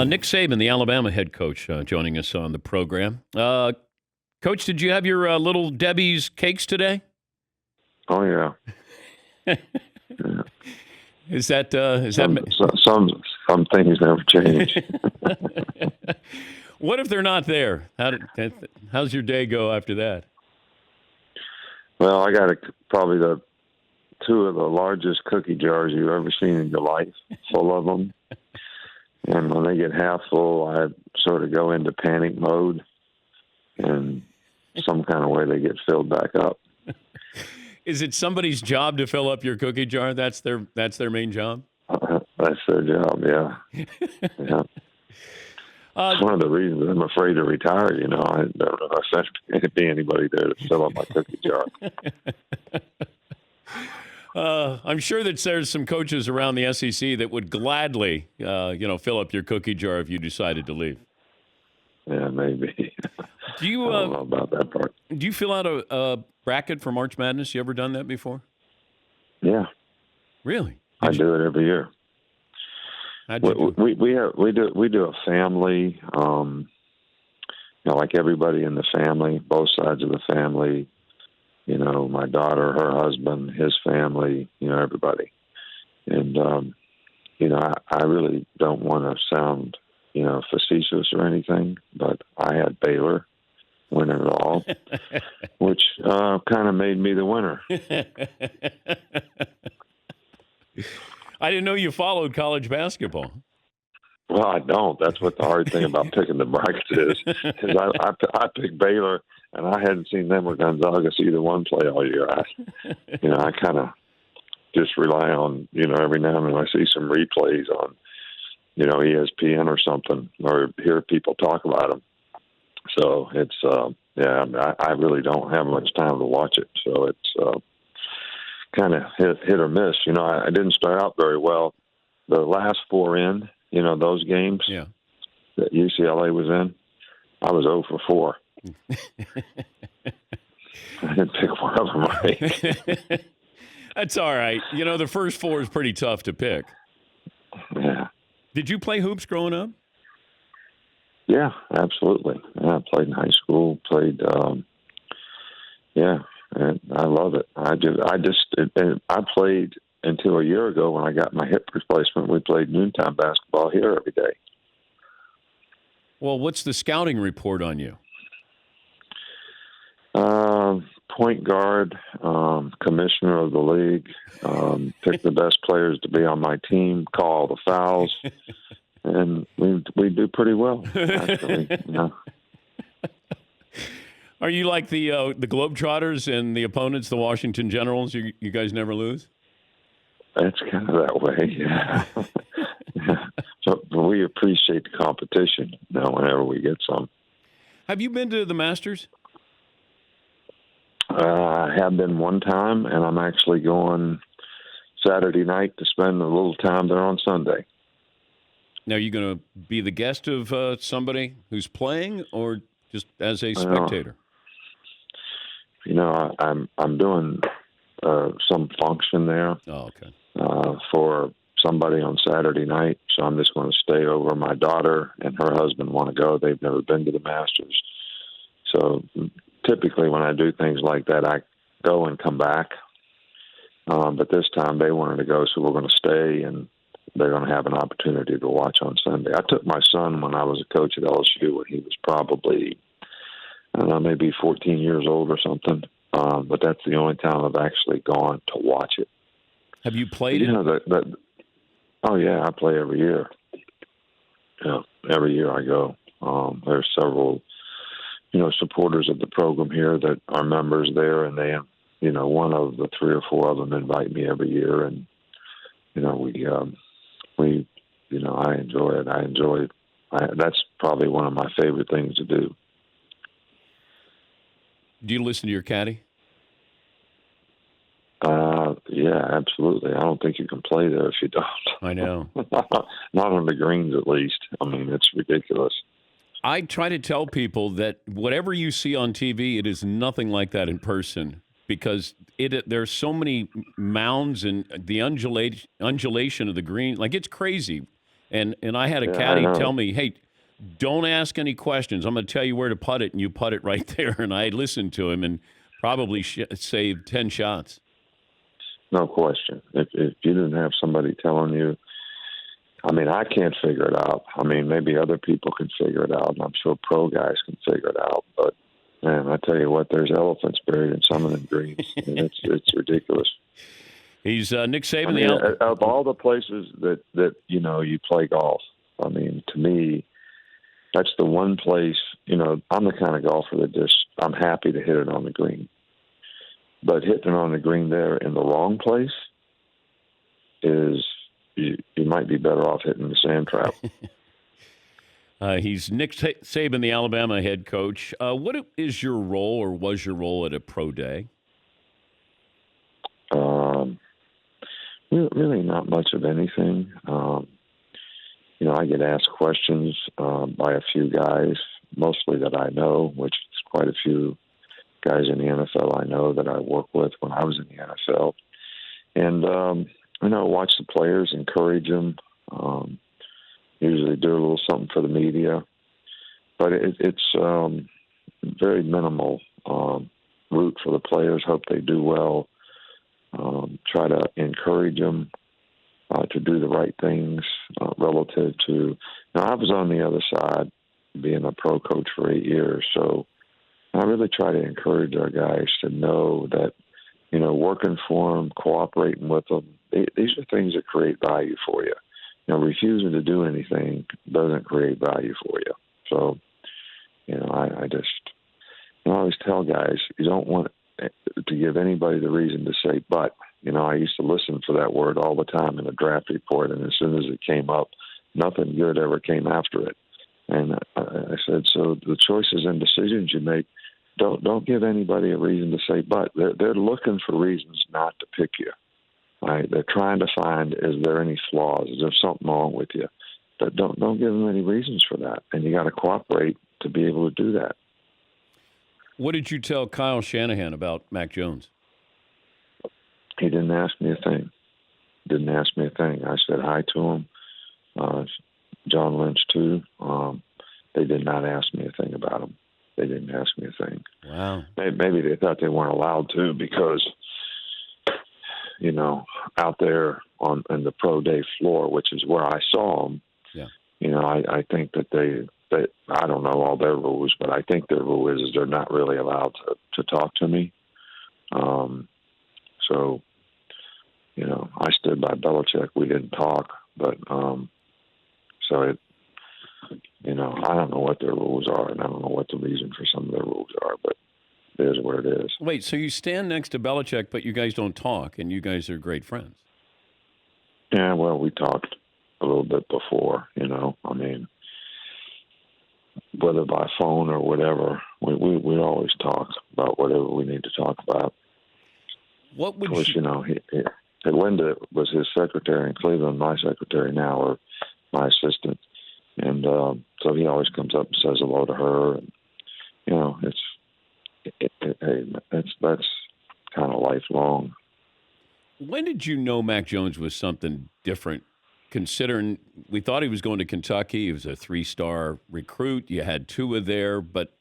Nick Saban, the Alabama head coach, joining us on the program. Coach, did you have your Little Debbie's cakes today? Oh yeah. Yeah. Is that Some things never change. What if they're not there? How's your day go after that? Well, I got probably the two of the largest cookie jars you've ever seen in your life, full of them. And when they get half full, I sort of go into panic mode, and some kind of way they get filled back up. Is it somebody's job to fill up your cookie jar? That's their main job? That's their job, yeah. Yeah. It's one of the reasons I'm afraid to retire. I don't know if there'd be anybody there to fill up my cookie jar. I'm sure that there's some coaches around the SEC that would gladly, fill up your cookie jar if you decided to leave. Yeah, maybe. Do you? I don't know about that part. Do you fill out a bracket for March Madness? You ever done that before? Yeah. Really? I do it every year. We do a family, like everybody in the family, both sides of the family. My daughter, her husband, his family. Everybody. And I really don't want to sound facetious or anything, but I had Baylor win it all, which kind of made me the winner. I didn't know you followed college basketball. Well, I don't. That's what the hard thing about picking the brackets is I picked Baylor, and I hadn't seen them or Gonzaga either one play all year. I kind of just rely on, every now and then I see some replays on, ESPN or something, or hear people talk about them. So it's, I really don't have much time to watch it. So it's kind of hit or miss. I didn't start out very well. The last four in, those games that UCLA was in, I was 0 for 4. I didn't pick one of them right. That's all right. The first four is pretty tough to pick. Yeah. Did you play hoops growing up? Yeah, absolutely. Yeah, I played in high school, and I love it. I played until a year ago when I got my hip replacement. We played noontime basketball here every day. Well, what's the scouting report on you? Point guard, commissioner of the league, pick the best players to be on my team, call the fouls, and we do pretty well, actually. Are you like the Globetrotters and the opponents, the Washington Generals? You guys never lose? It's kind of that way, yeah. Yeah. So we appreciate the competition whenever we get some. Have you been to the Masters? I have been one time, and I'm actually going Saturday night to spend a little time there on Sunday. Now, are you going to be the guest of somebody who's playing, or just as a spectator? I'm doing some function there. Oh, okay. For somebody on Saturday night, so I'm just going to stay over. My daughter and her husband want to go. They've never been to the Masters. So typically when I do things like that, I go and come back. But this time they wanted to go, so we're going to stay, and they're going to have an opportunity to watch on Sunday. I took my son when I was a coach at LSU when he was probably, I don't know, maybe 14 years old or something. But that's the only time I've actually gone to watch it. Have you played it? Oh, yeah, I play every year. Yeah, every year I go. There's several, supporters of the program here that are members there, and they, one of the 3 or 4 of them invite me every year, and, I enjoy it. That's probably one of my favorite things to do. Do you listen to your caddy? Yeah, absolutely. I don't think you can play there if you don't. I know. Not on the greens, at least. I mean, it's ridiculous. I try to tell people that whatever you see on TV, it is nothing like that in person, because there's so many mounds and the undulation of the green. Like, it's crazy. And I had a Yeah, I caddy tell know. me, hey, don't ask any questions. I'm going to tell you where to putt it, and you putt it right there. And I listened to him and probably saved 10 shots. No question. If you didn't have somebody telling you, I mean, I can't figure it out. I mean, maybe other people can figure it out, and I'm sure pro guys can figure it out. But man, I tell you what, there's elephants buried in some of them greens. I mean, it's ridiculous. He's Nick Saban. I mean, of all the places that you play golf, I mean, to me, that's the one place. I'm the kind of golfer that I'm happy to hit it on the green, but hitting it on the green there in the wrong place is you might be better off hitting the sand trap. He's Nick Saban, the Alabama head coach. What is your role, or was your role at a pro day? Really not much of anything. I get asked questions by a few guys, mostly that I know, which is quite a few guys in the NFL I know that I worked with when I was in the NFL. And, watch the players, encourage them, usually do a little something for the media. But it's very minimal. Root for the players, hope they do well. Try to encourage them to do the right things relative to. I was on the other side, being a pro coach for 8 years, so I really try to encourage our guys to know that, working for them, cooperating with them, these are things that create value for you. Refusing to do anything doesn't create value for you. So, I just I always tell guys, you don't want to give anybody the reason to say but. I used to listen for that word all the time in a draft report, and as soon as it came up, nothing good ever came after it. And I said, so the choices and decisions you make, don't give anybody a reason to say but. They're looking for reasons not to pick you. Right? They're trying to find, is there any flaws? Is there something wrong with you? But don't give them any reasons for that. And you got to cooperate to be able to do that. What did you tell Kyle Shanahan about Mac Jones? He didn't ask me a thing. I said hi to him. John Lynch, too. They did not ask me a thing about him. They didn't ask me a thing. Wow. Maybe they thought they weren't allowed to because, out there on the pro day floor, which is where I saw them, yeah. I think that they I don't know all their rules, but I think their rule is they're not really allowed to talk to me. So, I stood by Belichick. We didn't talk, but I don't know what their rules are, and I don't know what the reason for some of their rules are, but it is what it is. Wait, so you stand next to Belichick, but you guys don't talk, and you guys are great friends? Yeah, well, we talked a little bit before, I mean, whether by phone or whatever, we always talk about whatever we need to talk about. What would of course, Linda was his secretary in Cleveland, my secretary now, or my assistant. And so he always comes up and says hello to her. And, that's kind of lifelong. When did you know Mac Jones was something different, considering we thought he was going to Kentucky? He was a 3-star recruit. You had Tua there. But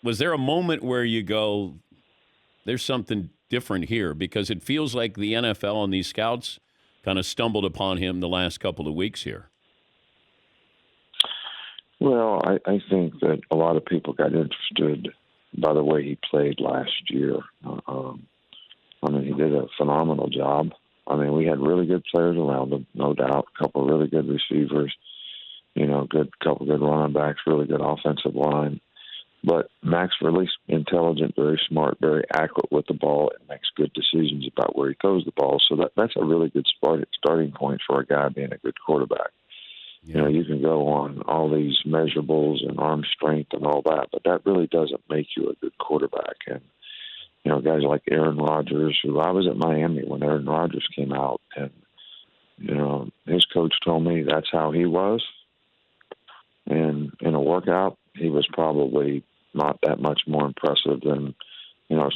was there a moment where you go, there's something different here? Because it feels like the NFL and these scouts kind of stumbled upon him the last couple of weeks here. Well, I think that a lot of people got interested by the way he played last year. He did a phenomenal job. We had really good players around him, no doubt. A couple of really good receivers, couple good running backs, really good offensive line. But Mac's really intelligent, very smart, very accurate with the ball, and makes good decisions about where he throws the ball. So that's a really good starting point for a guy being a good quarterback. Yeah. You can go on all these measurables and arm strength and all that, but that really doesn't make you a good quarterback. And, guys like Aaron Rodgers, who I was at Miami when Aaron Rodgers came out, and, his coach told me that's how he was. And in a workout, he was probably not that much more impressive than,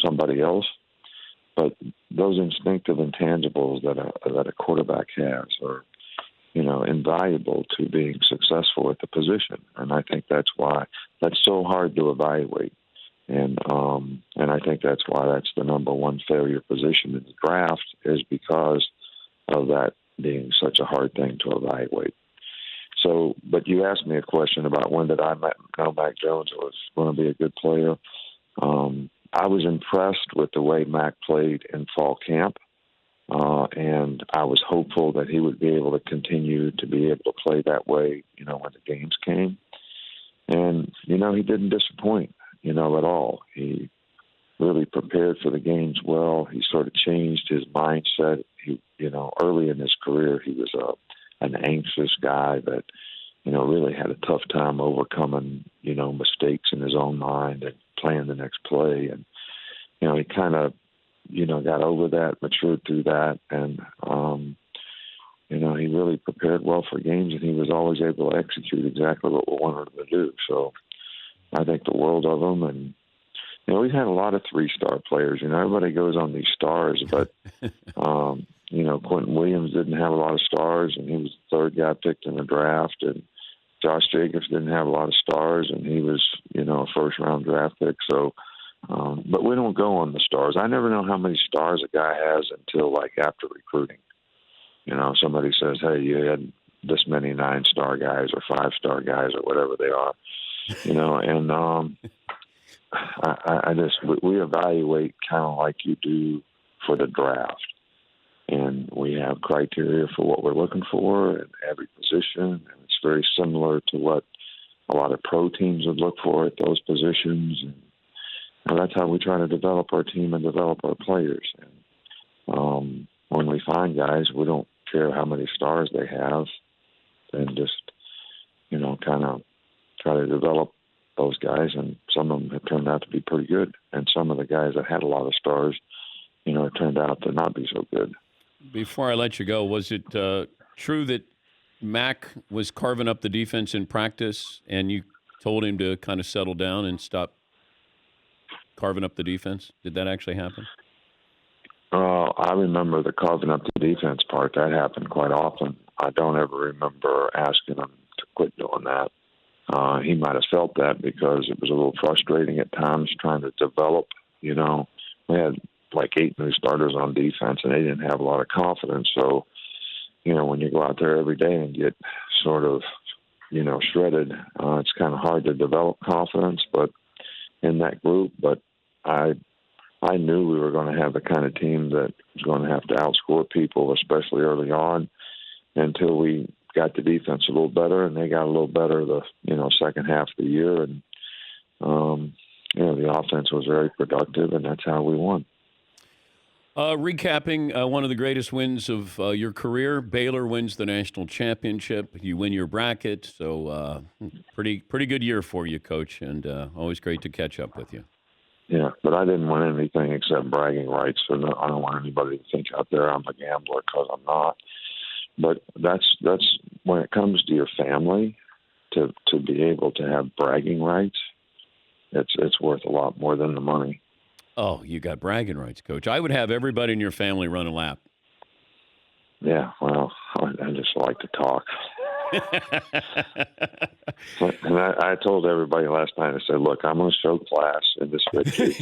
somebody else. But those instinctive intangibles that a quarterback has are invaluable to being successful at the position. And I think that's why that's so hard to evaluate. And I think that's why that's the number one failure position in the draft, is because of that being such a hard thing to evaluate. So, but you asked me a question about when did I know Mac Jones was going to be a good player. I was impressed with the way Mac played in fall camp, and I was hopeful that he would be able to continue to be able to play that way, when the games came. And, he didn't disappoint, at all. He really prepared for the games well. He sort of changed his mindset. He, early in his career, he was an anxious guy that, really had a tough time overcoming, mistakes in his own mind and playing the next play. And, he kind of, got over that, matured through that. And, he really prepared well for games, and he was always able to execute exactly what we wanted him to do. So I think the world of him. And, we've had a lot of three-star players. Everybody goes on these stars, but, Quentin Williams didn't have a lot of stars, and he was the third guy picked in the draft. And Josh Jacobs didn't have a lot of stars, and he was, a first-round draft pick. So, but we don't go on the stars. I never know how many stars a guy has until, after recruiting. Somebody says, hey, you had this many 9-star guys or 5-star guys or whatever they are, and we evaluate kind of like you do for the draft. And we have criteria for what we're looking for in every position. And it's very similar to what a lot of pro teams would look for at those positions. And that's how we try to develop our team and develop our players. And when we find guys, we don't care how many stars they have, and just, kind of try to develop those guys. And some of them have turned out to be pretty good. And some of the guys that had a lot of stars, it turned out to not be so good. Before I let you go, was it true that Mac was carving up the defense in practice, and you told him to kind of settle down and stop carving up the defense? Did that actually happen? I remember the carving up the defense part. That happened quite often. I don't ever remember asking him to quit doing that. He might have felt that because it was a little frustrating at times trying to develop. We had 8 new starters on defense, and they didn't have a lot of confidence. So, when you go out there every day and get sort of, shredded, it's kind of hard to develop confidence. But in that group, but I knew we were going to have the kind of team that was going to have to outscore people, especially early on, until we got the defense a little better, and they got a little better the second half of the year, and the offense was very productive, and that's how we won. Recapping one of the greatest wins of your career, Baylor wins the national championship. You win your bracket, so pretty good year for you, Coach, and always great to catch up with you. Yeah, but I didn't win anything except bragging rights, so I don't want anybody to think out there I'm a gambler, because I'm not. But that's when it comes to your family, to be able to have bragging rights, it's worth a lot more than the money. Oh, you got bragging rights, Coach. I would have everybody in your family run a lap. Yeah, well, I just like to talk. And I told everybody last night, I said, look, I'm going to show class in this victory.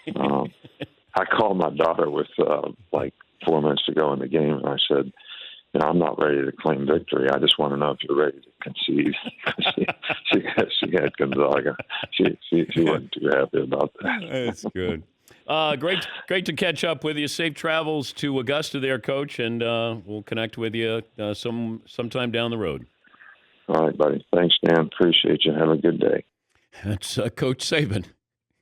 I called my daughter with 4 minutes to go in the game, and I said, I'm not ready to claim victory. I just want to know if you're ready to concede. she had Gonzaga. She wasn't too happy about that. That's good. Great to catch up with you. Safe travels to Augusta there, Coach, and we'll connect with you sometime down the road. All right, buddy. Thanks, Dan. Appreciate you. Have a good day. That's Coach Saban.